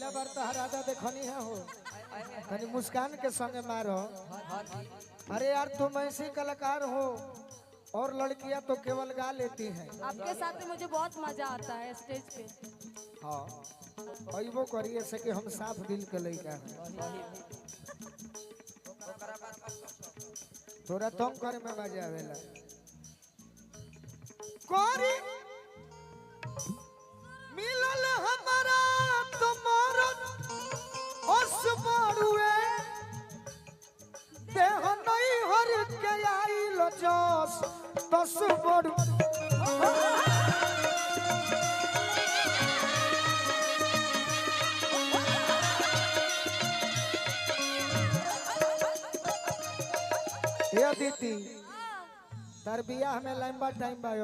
पहला बार तो हरादा देखनी है हो तनी मुस्कान के संगे मारो। अरे यार तुम ऐसे कलाकार हो और लड़कियां तो केवल गा लेती हैं। आपके साथ में मुझे बहुत मजा आता है स्टेज पे। हाँ अइबो करिए से कि हम साफ दिल के लइका हैं। थोड़ा तुम करे में मजा आवेला कोरी मिलल हमारा तुम्हारा ओस मारुए देह नहीं हर के आइल जोश दस बड़ू ये दीदी तार बियाह में लंबा टाइम बा।